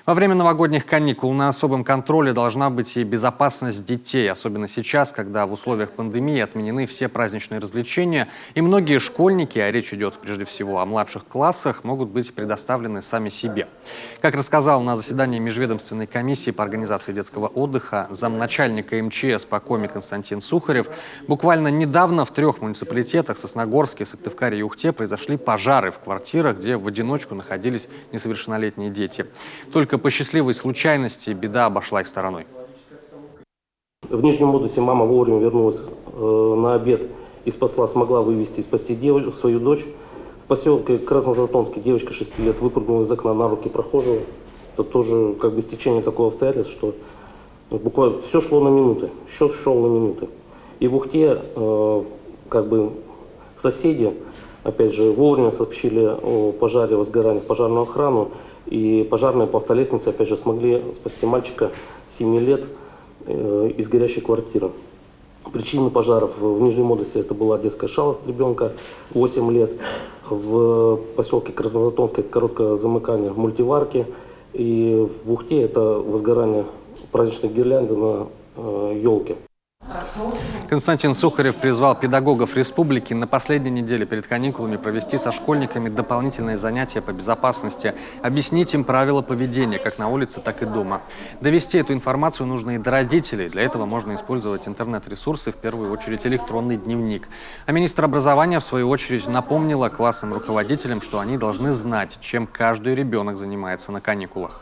Во время новогодних каникул на особом контроле должна быть и безопасность детей, особенно сейчас, когда в условиях пандемии отменены все праздничные развлечения, и многие школьники, а речь идет прежде всего о младших классах, могут быть предоставлены сами себе. Как рассказал на заседании Межведомственной комиссии по организации детского отдыха замначальника МЧС по Коми Константин Сухарев, буквально недавно в 3 муниципалитетах — Сосногорске, Сыктывкаре и Ухте — произошли пожары в квартирах, где в одиночку находились несовершеннолетние дети. Только по счастливой случайности беда обошла их стороной. В Нижнем Модусе мама вовремя вернулась на обед и смогла вывести и спасти свою дочь. В поселке Краснозатонске девочка 6 лет выпрыгнула из окна на руки прохожего. Это тоже как бы стечение такого обстоятельства, что буквально все шло на минуты, счет шел на минуты. И в Ухте как бы соседи, опять же, вовремя сообщили о пожаре, возгорании в пожарную охрану. И пожарные по автолестнице, опять же, смогли спасти мальчика 7 лет из горящей квартиры. Причины пожаров в Нижнем Модусе — это была детская шалость ребенка 8 лет. В поселке Краснозатонске — это короткое замыкание в мультиварке. И в Ухте — это возгорание праздничной гирлянды на елке. Константин Сухарев призвал педагогов республики на последней неделе перед каникулами провести со школьниками дополнительные занятия по безопасности, объяснить им правила поведения как на улице, так и дома. Довести эту информацию нужно и до родителей. Для этого можно использовать интернет-ресурсы, в первую очередь электронный дневник. А министр образования, в свою очередь, напомнила классным руководителям, что они должны знать, чем каждый ребенок занимается на каникулах.